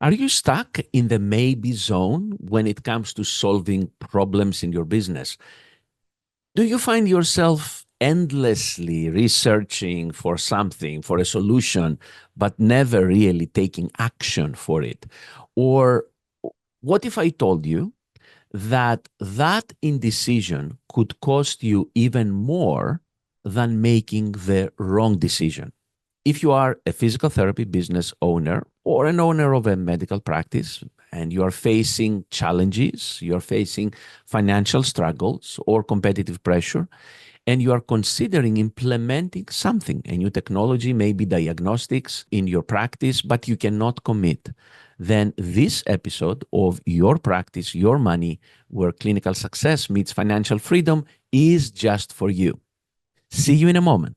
Are you stuck in the maybe zone when it comes to solving problems in your business? Do you find yourself endlessly researching for something, for a solution, but never really taking action for it? Or what if I told you that indecision could cost you even more than making the wrong decision? If you are a physical therapy business owner or an owner of a medical practice and you are facing challenges, you are facing financial struggles or competitive pressure, and you are considering implementing something, a new technology, maybe diagnostics in your practice, but you cannot commit, then this episode of Your Practice, Your Money, where clinical success meets financial freedom, is just for you. See you in a moment.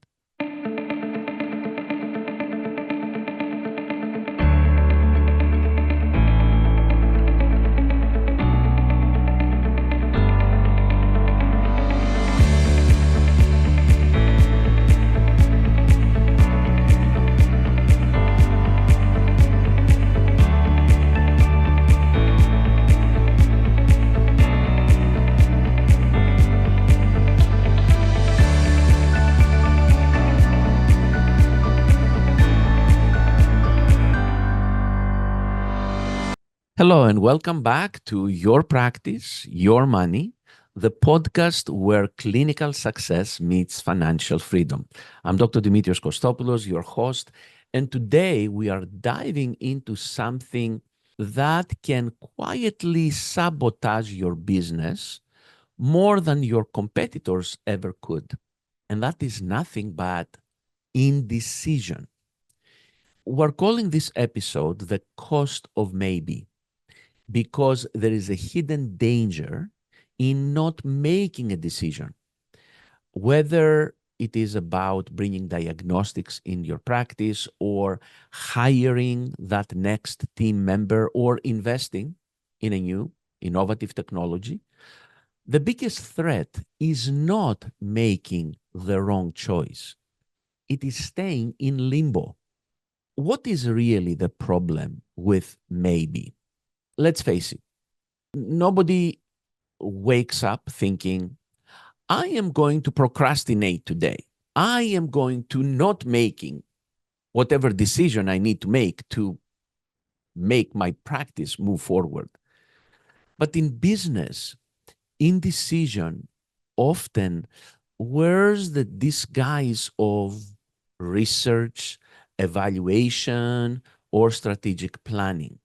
Hello, and welcome back to Your Practice, Your Money, the podcast where clinical success meets financial freedom. I'm Dr. Dimitrios Kostopoulos, your host, and today we are diving into something that can quietly sabotage your business more than your competitors ever could. And that is nothing but indecision. We're calling this episode The Cost of Maybe, because there is a hidden danger in not making a decision, whether it is about bringing diagnostics in your practice or hiring that next team member or investing in a new innovative technology. The biggest threat is not making the wrong choice. It is staying in limbo. What is really the problem with maybe? Let's face it, nobody wakes up thinking, I am going to procrastinate today. I am going to not making whatever decision I need to make my practice move forward. But in business, indecision often wears the disguise of research, evaluation, or strategic planning.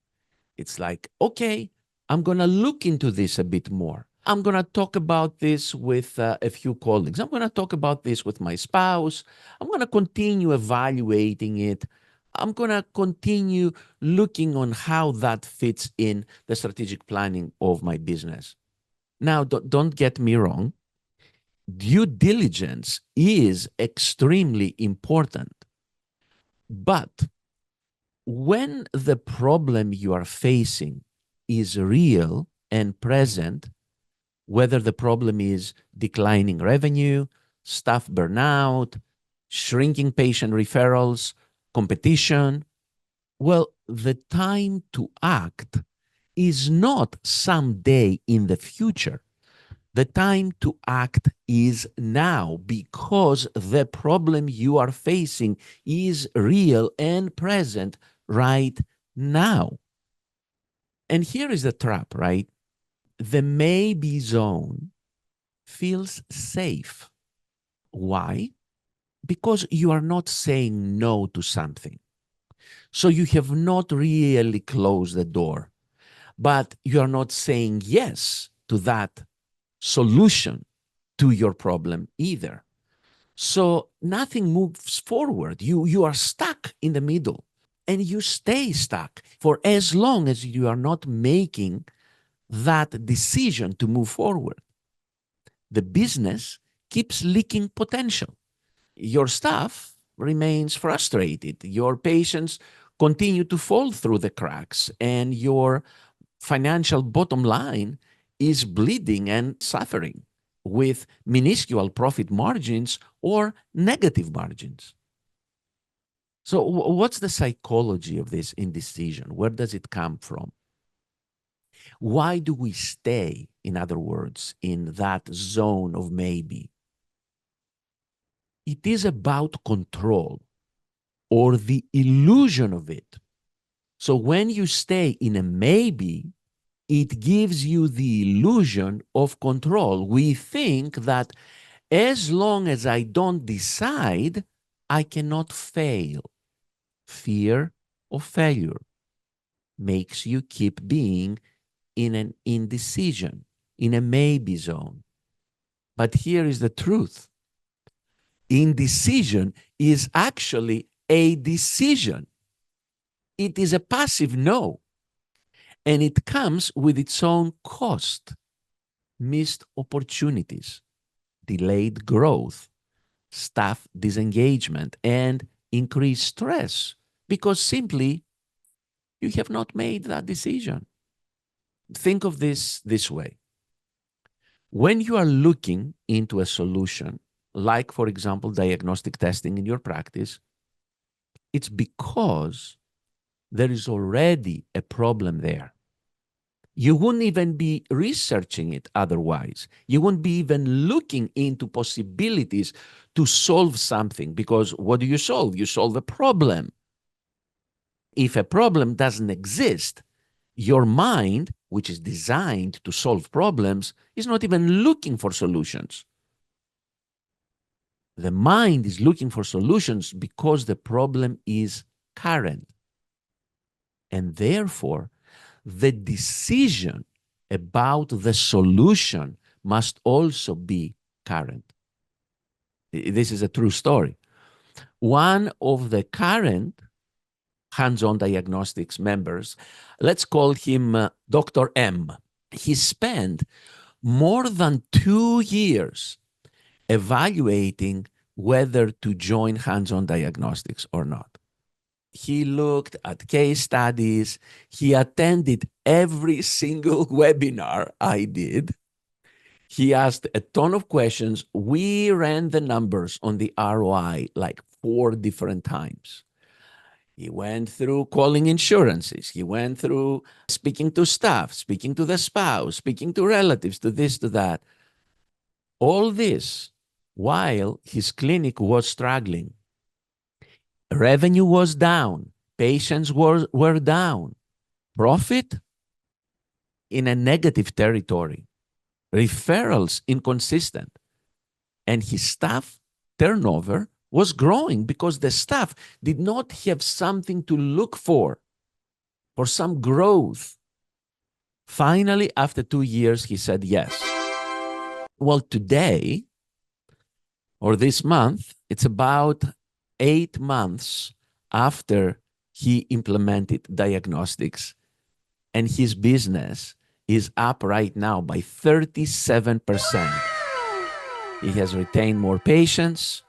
It's like, okay, I'm going to look into this a bit more. I'm going to talk about this with a few colleagues. I'm going to talk about this with my spouse. I'm going to continue evaluating it. I'm going to continue looking on how that fits in the strategic planning of my business. Now, don't get me wrong. Due diligence is extremely important. But when the problem you are facing is real and present, whether the problem is declining revenue, staff burnout, shrinking patient referrals, competition, well, the time to act is not someday in the future. The time to act is now, because the problem you are facing is real and present right now. And here is the trap, right? The maybe zone feels safe. Why? Because you are not saying no to something. So you have not really closed the door, but you are not saying yes to that solution to your problem either. So nothing moves forward. You are stuck in the middle, and you stay stuck for as long as you are not making that decision to move forward. The business keeps leaking potential. Your staff remains frustrated. Your patients continue to fall through the cracks, and your financial bottom line is bleeding and suffering with minuscule profit margins or negative margins. So what's the psychology of this indecision? Where does it come from? Why do we stay, in other words, in that zone of maybe? It is about control or the illusion of it. So when you stay in a maybe, it gives you the illusion of control. We think that as long as I don't decide, I cannot fail. Fear of failure makes you keep being in an indecision, in a maybe zone. But here is the truth. Indecision is actually a decision. It is a passive no, and it comes with its own cost. Missed opportunities, delayed growth, staff disengagement, and increased stress because simply you have not made that decision. Think of this way. When you are looking into a solution, like, for example, diagnostic testing in your practice, it's because there is already a problem there. You wouldn't even be researching it otherwise. You wouldn't be even looking into possibilities to solve something because what do you solve? You solve a problem. If a problem doesn't exist, your mind, which is designed to solve problems, is not even looking for solutions. The mind is looking for solutions because the problem is current. And therefore, the decision about the solution must also be current. This is a true story. One of the current hands-on diagnostics members, let's call him Dr. M. He spent more than 2 years evaluating whether to join hands-on diagnostics or not. He looked at case studies. He attended every single webinar I did. He asked a ton of questions. We ran the numbers on the ROI like 4 different times. He went through calling insurances. He went through speaking to staff, speaking to the spouse, speaking to relatives, to this, to that. All this while his clinic was struggling. Revenue was down. Patients were down. Profit in a negative territory. Referrals inconsistent. And his staff turnover was growing because the staff did not have something to look for some growth. Finally, after 2 years, he said yes. Well, today, or this month, it's about 8 months after he implemented diagnostics, and his business is up right now by 37%. He has retained more patients.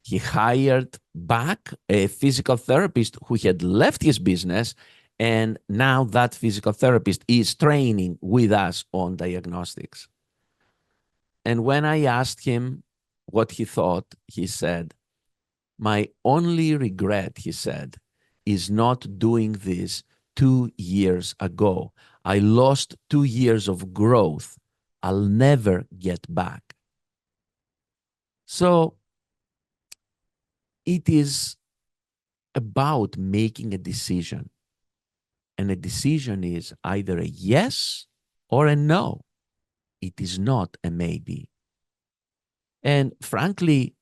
He hired back a physical therapist who had left his business, and now that physical therapist is training with us on diagnostics. And when I asked him what he thought, he said, my only regret, he said, is not doing this 2 years ago. I lost 2 years of growth. I'll never get back. So it is about making a decision. And a decision is either a yes or a no. It is not a maybe. And frankly,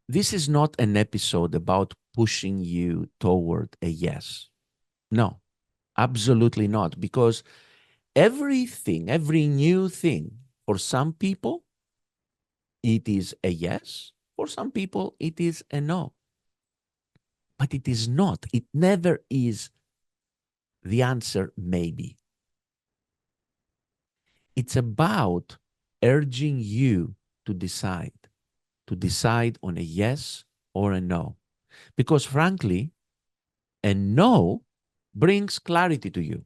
this is not an episode about pushing you toward a yes. No, absolutely not. Because everything, every new thing, for some people, it is a yes. For some people, it is a no. But it is not. It never is the answer maybe. It's about urging you to decide on a yes or a no. Because frankly, a no brings clarity to you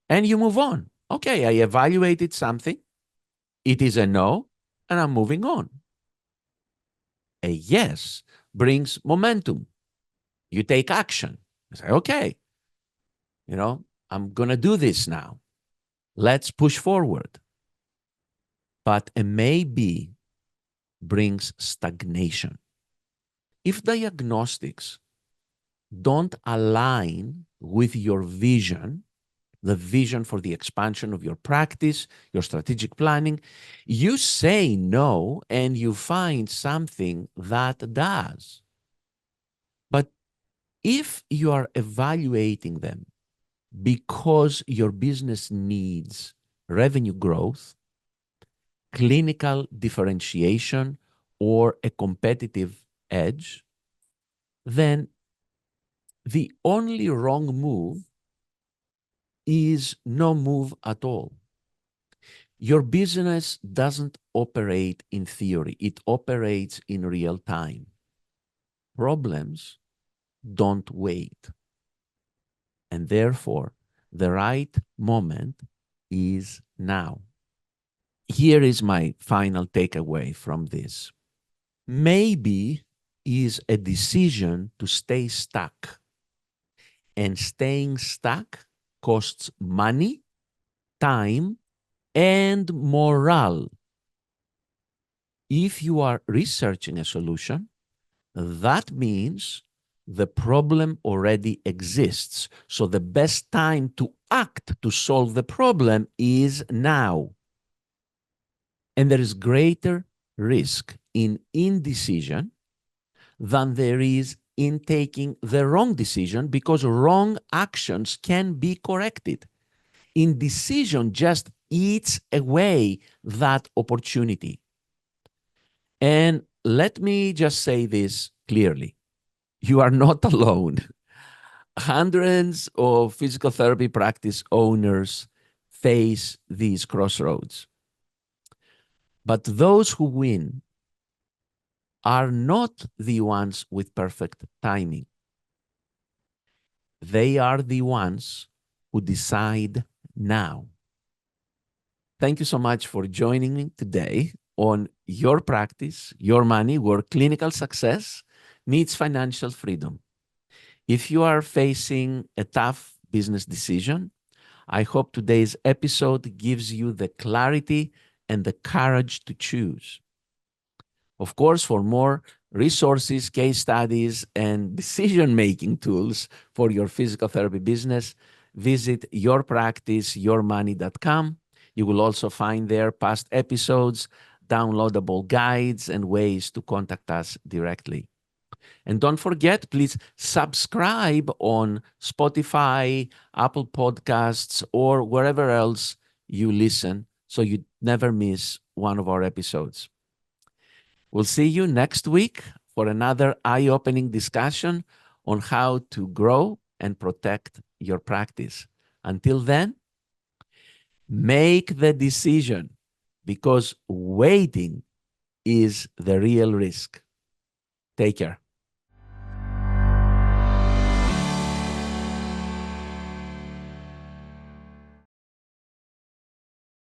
and you move on. Okay, I evaluated something. It is a no, and I'm moving on. A yes brings momentum. You take action. You say, okay, I'm going to do this now. Let's push forward. But a maybe brings stagnation. If diagnostics don't align with your vision, the vision for the expansion of your practice, your strategic planning, you say no and you find something that does. But if you are evaluating them because your business needs revenue growth, clinical differentiation, or a competitive edge, then the only wrong move is no move at all. Your business doesn't operate in theory, it operates in real time. Problems don't wait. And therefore, the right moment is now. Here is my final takeaway from this. Maybe is a decision to stay stuck. And staying stuck costs money, time, and morale. If you are researching a solution, that means the problem already exists. So the best time to act to solve the problem is now. And there is greater risk in indecision than there is in taking the wrong decision, because wrong actions can be corrected. Indecision just eats away that opportunity. And let me just say this clearly. You are not alone. Hundreds of physical therapy practice owners face these crossroads. But those who win are not the ones with perfect timing. They are the ones who decide now. Thank you so much for joining me today on Your Practice, Your Money, where clinical success meets financial freedom. If you are facing a tough business decision, I hope today's episode gives you the clarity and the courage to choose. Of course, for more resources, case studies, and decision-making tools for your physical therapy business, visit yourpracticeyourmoney.com. You will also find there past episodes, downloadable guides, and ways to contact us directly. And don't forget, please subscribe on Spotify, Apple Podcasts, or wherever else you listen so you never miss one of our episodes. We'll see you next week for another eye-opening discussion on how to grow and protect your practice. Until then, make the decision, because waiting is the real risk. Take care.